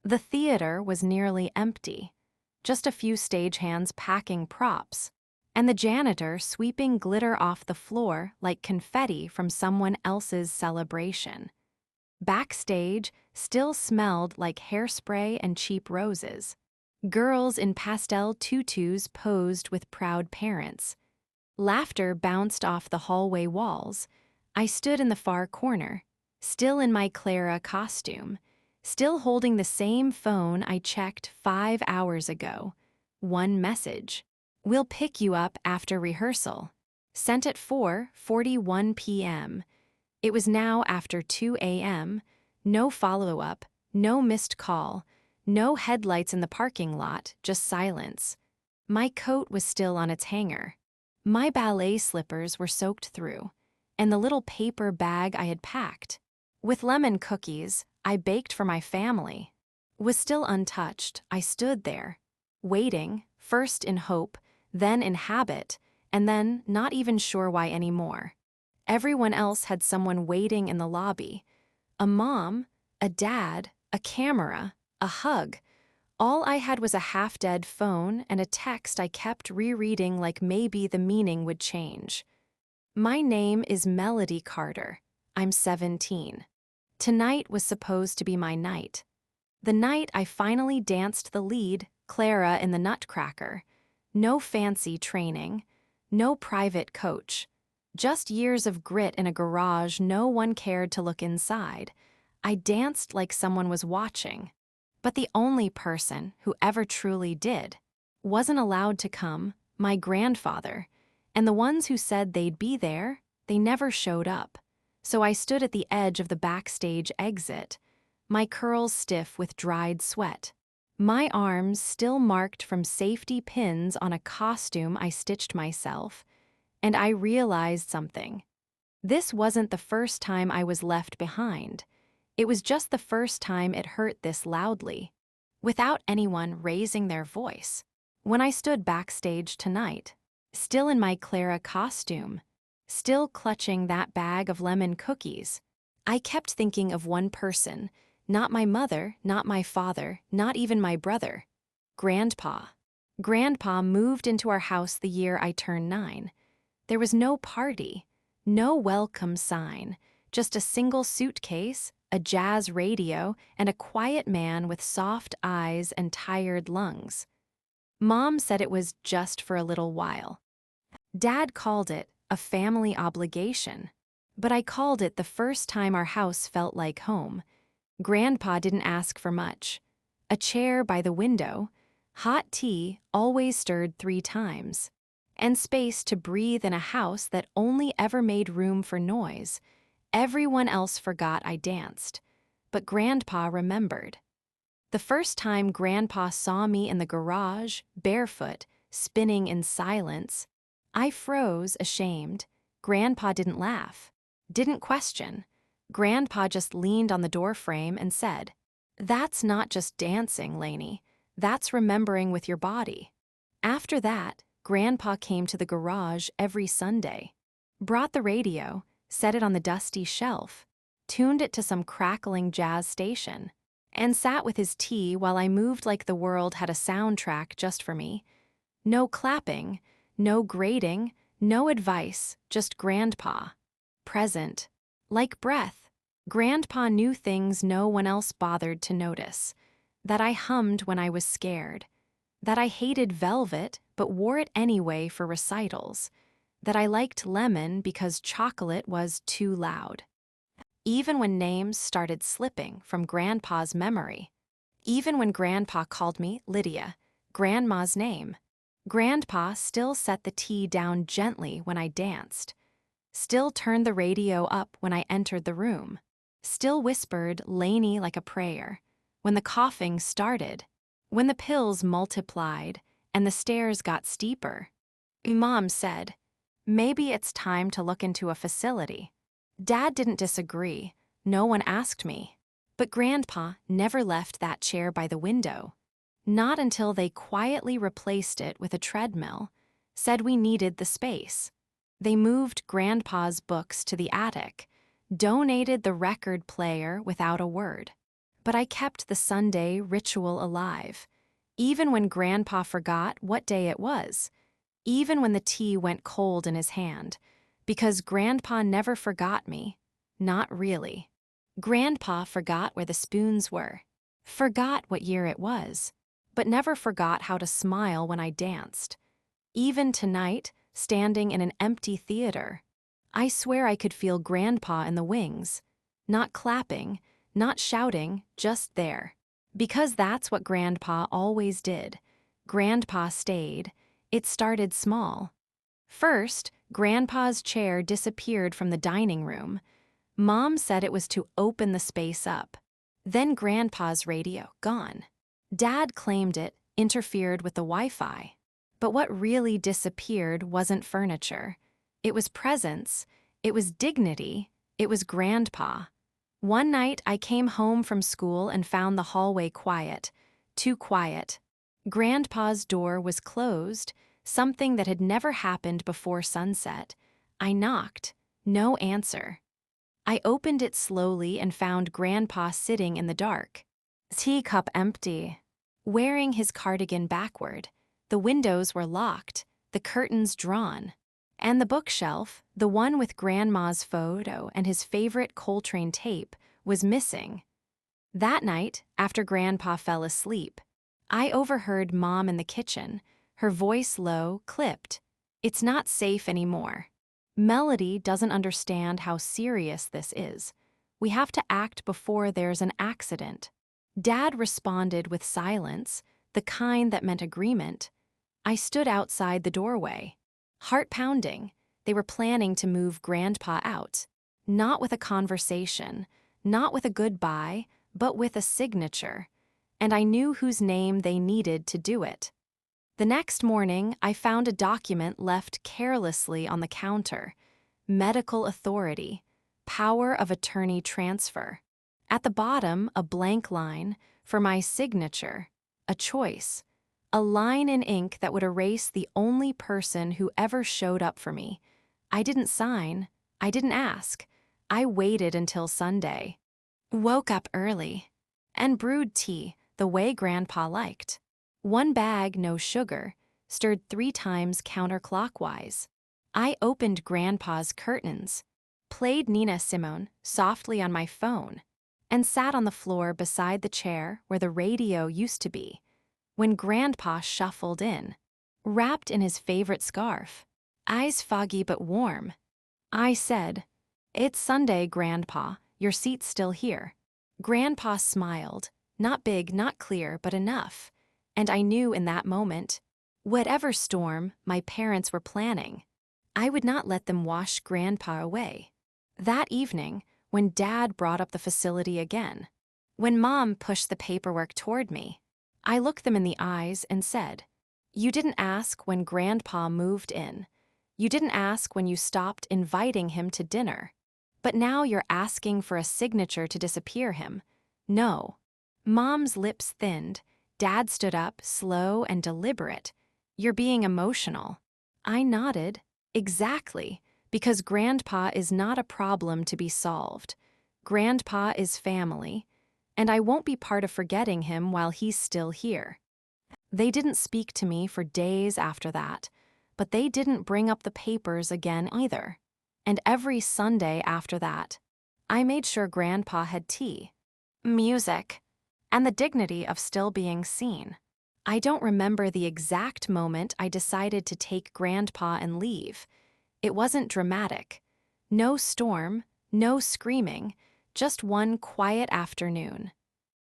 The theater was nearly empty, just a few stagehands packing props, and the janitor sweeping glitter off the floor like confetti from someone else's celebration. Backstage still smelled like hairspray and cheap roses. Girls in pastel tutus posed with proud parents. Laughter bounced off the hallway walls. I stood in the far corner, still in my Clara costume, still holding the same phone I checked 5 hours ago. One message. "We'll pick you up after rehearsal." Sent at 4:41 p.m. It was now after 2 a.m. No follow-up, no missed call, no headlights in the parking lot, just silence. My coat was still on its hanger. My ballet slippers were soaked through, and the little paper bag I had packed, with lemon cookies I baked for my family, was still untouched. I stood there, waiting, first in hope, then in habit, and then not even sure why anymore. Everyone else had someone waiting in the lobby. A mom, a dad, a camera, a hug. All I had was a half-dead phone and a text I kept rereading like maybe the meaning would change. "My name is Melody Carter. I'm 17. Tonight was supposed to be my night. The night I finally danced the lead, Clara in the Nutcracker. No fancy training, no private coach. Just years of grit in a garage no one cared to look inside. I danced like someone was watching. But the only person who ever truly did wasn't allowed to come, my grandfather, and the ones who said they'd be there, they never showed up. So I stood at the edge of the backstage exit, my curls stiff with dried sweat, my arms still marked from safety pins on a costume I stitched myself, and I realized something. This wasn't the first time I was left behind. It was just the first time it hurt this loudly, without anyone raising their voice. When I stood backstage tonight, still in my Clara costume, still clutching that bag of lemon cookies, I kept thinking of one person, not my mother, not my father, not even my brother. Grandpa. Grandpa moved into our house the year I turned 9. There was no party, no welcome sign, just a single suitcase, a jazz radio, and a quiet man with soft eyes and tired lungs. Mom said it was just for a little while. Dad called it a family obligation, but I called it the first time our house felt like home. Grandpa didn't ask for much. A chair by the window, hot tea always stirred 3 times, and space to breathe in a house that only ever made room for noise. Everyone else forgot I danced, but Grandpa remembered. The first time Grandpa saw me in the garage, barefoot, spinning in silence, I froze, ashamed. Grandpa didn't laugh, didn't question. Grandpa just leaned on the doorframe and said, "That's not just dancing, Lainey. That's remembering with your body." After that, Grandpa came to the garage every Sunday, brought the radio, set it on the dusty shelf, tuned it to some crackling jazz station, and sat with his tea while I moved like the world had a soundtrack just for me. No clapping, no grading, no advice, just Grandpa. Present. Like breath. Grandpa knew things no one else bothered to notice. That I hummed when I was scared. That I hated velvet but wore it anyway for recitals. That I liked lemon because chocolate was too loud. Even when names started slipping from Grandpa's memory. Even when Grandpa called me Lydia, Grandma's name. Grandpa still set the tea down gently when I danced. Still turned the radio up when I entered the room. Still whispered Lainey like a prayer. When the coughing started. When the pills multiplied and the stairs got steeper. Mom said, "Maybe it's time to look into a facility." Dad didn't disagree. No one asked me. But Grandpa never left that chair by the window. Not until they quietly replaced it with a treadmill, said we needed the space. They moved Grandpa's books to the attic, donated the record player without a word. But I kept the Sunday ritual alive, even when Grandpa forgot what day it was, even when the tea went cold in his hand, because Grandpa never forgot me. Not really. Grandpa forgot where the spoons were, forgot what year it was, but never forgot how to smile when I danced. Even tonight, standing in an empty theater, I swear I could feel Grandpa in the wings, not clapping, not shouting, just there. Because that's what Grandpa always did. Grandpa stayed. It started small. First, Grandpa's chair disappeared from the dining room. Mom said it was to open the space up. Then Grandpa's radio, gone. Dad claimed it interfered with the Wi-Fi. But what really disappeared wasn't furniture. It was presence. It was dignity. It was Grandpa. One night, I came home from school and found the hallway quiet. Too quiet. Grandpa's door was closed, something that had never happened before sunset. I knocked. No answer. I opened it slowly and found Grandpa sitting in the dark. Teacup empty. Wearing his cardigan backward. The windows were locked, the curtains drawn. And the bookshelf, the one with Grandma's photo and his favorite Coltrane tape, was missing. That night, after Grandpa fell asleep, I overheard Mom in the kitchen, her voice low, clipped. It's not safe anymore. Melody doesn't understand how serious this is. We have to act before there's an accident. Dad responded with silence, the kind that meant agreement. I stood outside the doorway. Heart pounding. They were planning to move Grandpa out. Not with a conversation, not with a goodbye, but with a signature. And I knew whose name they needed to do it. The next morning, I found a document left carelessly on the counter. Medical authority. Power of attorney transfer. At the bottom, a blank line for my signature. A choice. A line in ink that would erase the only person who ever showed up for me. I didn't sign. I didn't ask. I waited until Sunday. Woke up early. And brewed tea, the way Grandpa liked. One bag, no sugar, stirred 3 times counterclockwise. I opened Grandpa's curtains, played Nina Simone softly on my phone, and sat on the floor beside the chair where the radio used to be. When Grandpa shuffled in, wrapped in his favorite scarf, eyes foggy but warm, I said, "It's Sunday, Grandpa. Your seat's still here." Grandpa smiled, not big, not clear, but enough. And I knew in that moment, whatever storm my parents were planning, I would not let them wash Grandpa away. That evening, when Dad brought up the facility again, when Mom pushed the paperwork toward me, I looked them in the eyes and said, "You didn't ask when Grandpa moved in. You didn't ask when you stopped inviting him to dinner. But now you're asking for a signature to disappear him. No." Mom's lips thinned. Dad stood up, slow and deliberate. "You're being emotional." I nodded. Exactly, because Grandpa is not a problem to be solved. Grandpa is family, and I won't be part of forgetting him while he's still here. They didn't speak to me for days after that, but they didn't bring up the papers again either. And every Sunday after that, I made sure Grandpa had tea, music, and the dignity of still being seen. I don't remember the exact moment I decided to take Grandpa and leave. It wasn't dramatic. No storm, no screaming, just one quiet afternoon.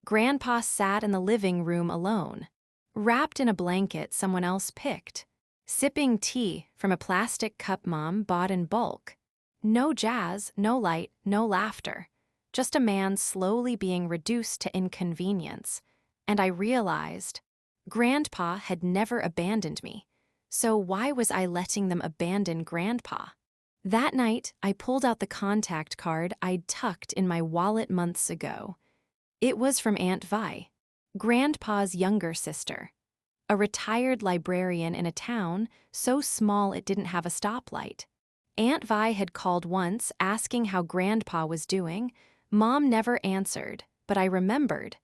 Grandpa sat in the living room alone, wrapped in a blanket someone else picked, sipping tea from a plastic cup Mom bought in bulk. No jazz, no light, no laughter. Just a man slowly being reduced to inconvenience. And I realized, Grandpa had never abandoned me. So why was I letting them abandon Grandpa? That night, I pulled out the contact card I'd tucked in my wallet months ago. It was from Aunt Vi, Grandpa's younger sister, a retired librarian in a town so small it didn't have a stoplight. Aunt Vi had called once asking how Grandpa was doing. Mom never answered, but I remembered.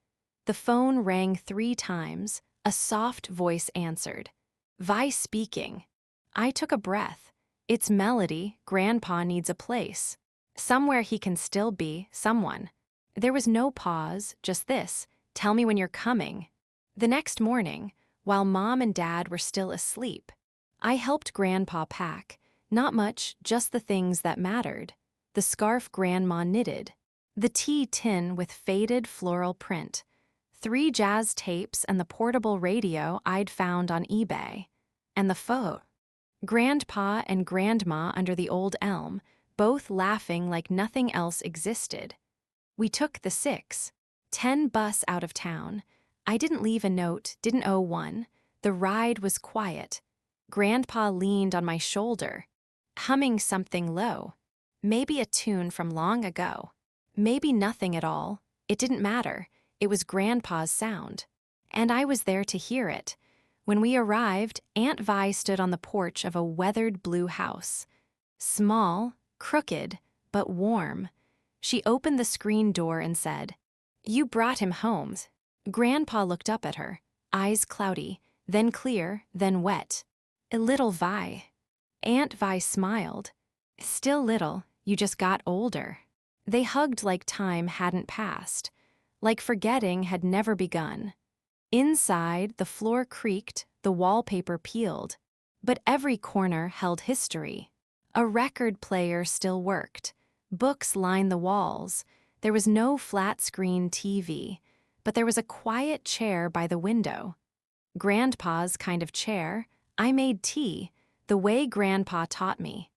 The phone rang 3 times. A soft voice answered. Vi speaking. I took a breath. It's Melody. Grandpa needs a place. Somewhere he can still be someone. There was no pause, just this. Tell me when you're coming. The next morning, while Mom and Dad were still asleep, I helped Grandpa pack. Not much, just the things that mattered. The scarf Grandma knitted. The tea tin with faded floral print. 3 jazz tapes and the portable radio I'd found on eBay. And the photo. Grandpa and Grandma under the old elm, both laughing like nothing else existed. We took the 6:10 bus out of town. I didn't leave a note, didn't owe one. The ride was quiet. Grandpa leaned on my shoulder, humming something low. Maybe a tune from long ago. Maybe nothing at all. It didn't matter. It was Grandpa's sound. And I was there to hear it. When we arrived, Aunt Vi stood on the porch of a weathered blue house. Small, crooked, but warm. She opened the screen door and said, "You brought him home." Grandpa looked up at her, eyes cloudy, then clear, then wet. "A little Vi." Aunt Vi smiled. "Still little, you just got older." They hugged like time hadn't passed, like forgetting had never begun. Inside, the floor creaked, the wallpaper peeled, but every corner held history. A record player still worked. Books lined the walls. There was no flat-screen TV, but there was a quiet chair by the window. Grandpa's kind of chair. I made tea, the way Grandpa taught me.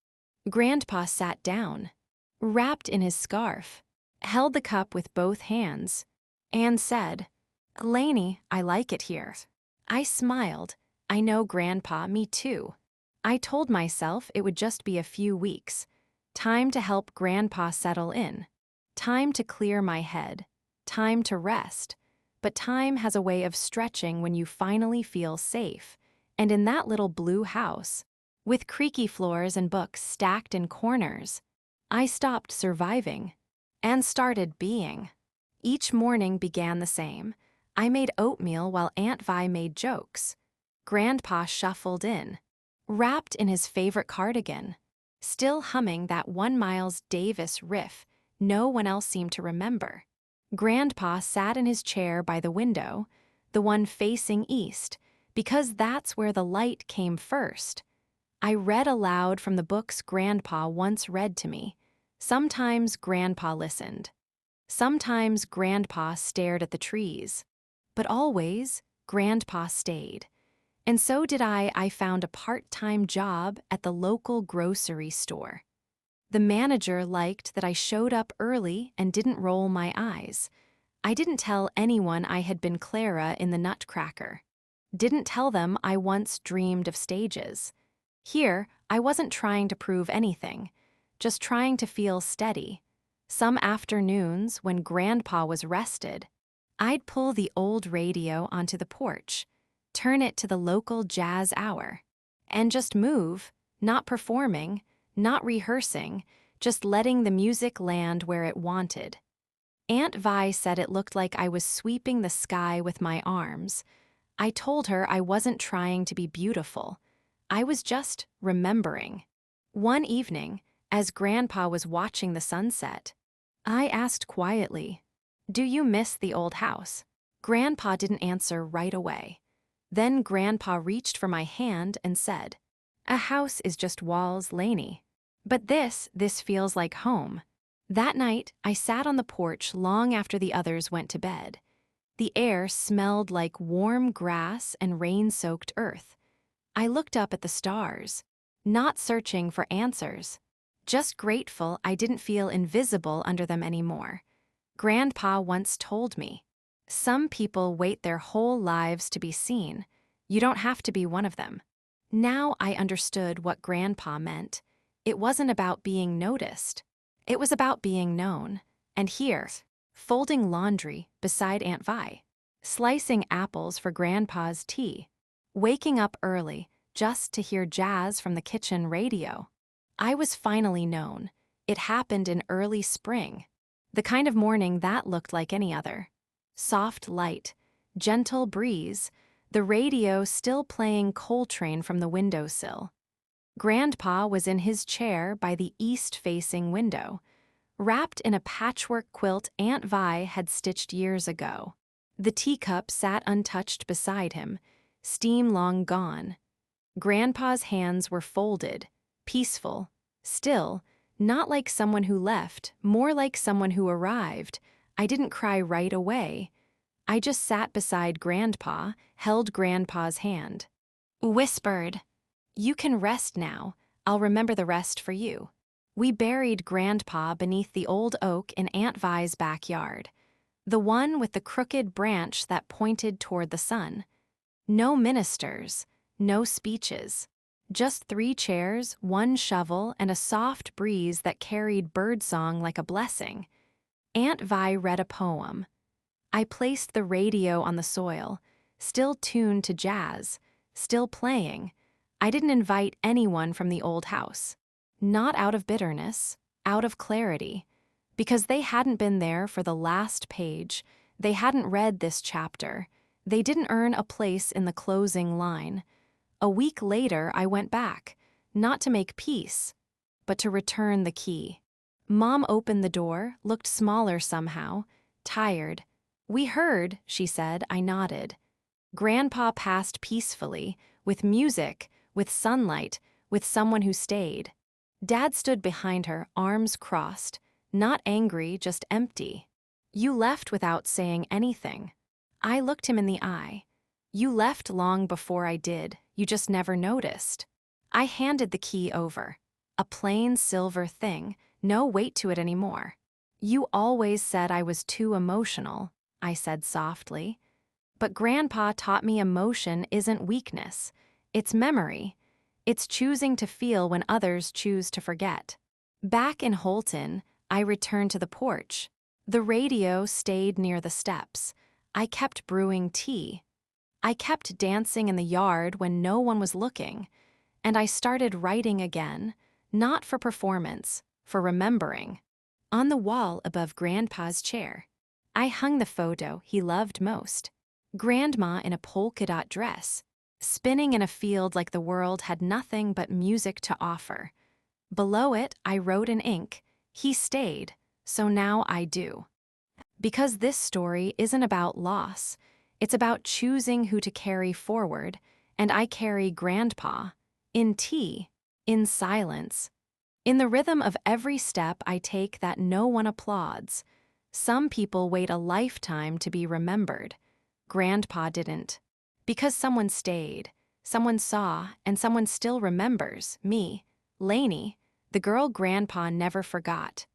Grandpa sat down, wrapped in his scarf, held the cup with both hands, and said, "Lainey, I like it here." I smiled. I know, Grandpa, me too. I told myself it would just be a few weeks. Time to help Grandpa settle in. Time to clear my head. Time to rest. But time has a way of stretching when you finally feel safe. And in that little blue house, with creaky floors and books stacked in corners, I stopped surviving and started being. Each morning began the same. I made oatmeal while Aunt Vi made jokes. Grandpa shuffled in, wrapped in his favorite cardigan, still humming that one Miles Davis riff no one else seemed to remember. Grandpa sat in his chair by the window, the one facing east, because that's where the light came first. I read aloud from the books Grandpa once read to me. Sometimes Grandpa listened. Sometimes Grandpa stared at the trees. But always, Grandpa stayed. And so did I. I found a part-time job at the local grocery store. The manager liked that I showed up early and didn't roll my eyes. I didn't tell anyone I had been Clara in the Nutcracker. Didn't tell them I once dreamed of stages. Here, I wasn't trying to prove anything, just trying to feel steady. Some afternoons, when Grandpa was rested, I'd pull the old radio onto the porch, turn it to the local jazz hour, and just move, not performing, not rehearsing, just letting the music land where it wanted. Aunt Vi said it looked like I was sweeping the sky with my arms. I told her I wasn't trying to be beautiful. I was just remembering. One evening, as Grandpa was watching the sunset, I asked quietly, "Do you miss the old house?" Grandpa didn't answer right away. Then Grandpa reached for my hand and said, "A house is just walls, Lainey. But this feels like home." That night, I sat on the porch long after the others went to bed. The air smelled like warm grass and rain-soaked earth. I looked up at the stars, not searching for answers, just grateful I didn't feel invisible under them anymore. Grandpa once told me, "Some people wait their whole lives to be seen. You don't have to be one of them." Now I understood what Grandpa meant. It wasn't about being noticed. It was about being known. And here, folding laundry beside Aunt Vi, slicing apples for Grandpa's tea, waking up early just to hear jazz from the kitchen radio. I was finally known. It happened in early spring. The kind of morning that looked like any other. Soft light, gentle breeze, the radio still playing Coltrane from the windowsill. Grandpa was in his chair by the east-facing window, wrapped in a patchwork quilt Aunt Vi had stitched years ago. The teacup sat untouched beside him, steam long gone. Grandpa's hands were folded, peaceful, still, not like someone who left, more like someone who arrived. I didn't cry right away. I just sat beside Grandpa, held Grandpa's hand. Whispered, "You can rest now. I'll remember the rest for you." We buried Grandpa beneath the old oak in Aunt Vi's backyard, the one with the crooked branch that pointed toward the sun. No ministers, no speeches. Just 3 chairs, 1 shovel, and a soft breeze that carried birdsong like a blessing. Aunt Vi read a poem. I placed the radio on the soil, still tuned to jazz, still playing. I didn't invite anyone from the old house. Not out of bitterness, out of clarity. Because they hadn't been there for the last page, they hadn't read this chapter, they didn't earn a place in the closing line. A week later, I went back, not to make peace, but to return the key. Mom opened the door, looked smaller somehow, tired. "We heard," she said. I nodded. Grandpa passed peacefully, with music, with sunlight, with someone who stayed. Dad stood behind her, arms crossed, not angry, just empty. "You left without saying anything." I looked him in the eye. "You left long before I did, you just never noticed." I handed the key over. A plain silver thing, no weight to it anymore. "You always said I was too emotional," I said softly. "But Grandpa taught me emotion isn't weakness. It's memory. It's choosing to feel when others choose to forget." Back in Holton, I returned to the porch. The radio stayed near the steps. I kept brewing tea. I kept dancing in the yard when no one was looking. And I started writing again, not for performance, for remembering. On the wall above Grandpa's chair, I hung the photo he loved most. Grandma in a polka-dot dress, spinning in a field like the world had nothing but music to offer. Below it, I wrote in ink, "He stayed, so now I do." Because this story isn't about loss, it's about choosing who to carry forward, and I carry Grandpa, in tea, in silence. In the rhythm of every step I take that no one applauds. Some people wait a lifetime to be remembered. Grandpa didn't. Because someone stayed, someone saw, and someone still remembers me, Lainey, the girl Grandpa never forgot.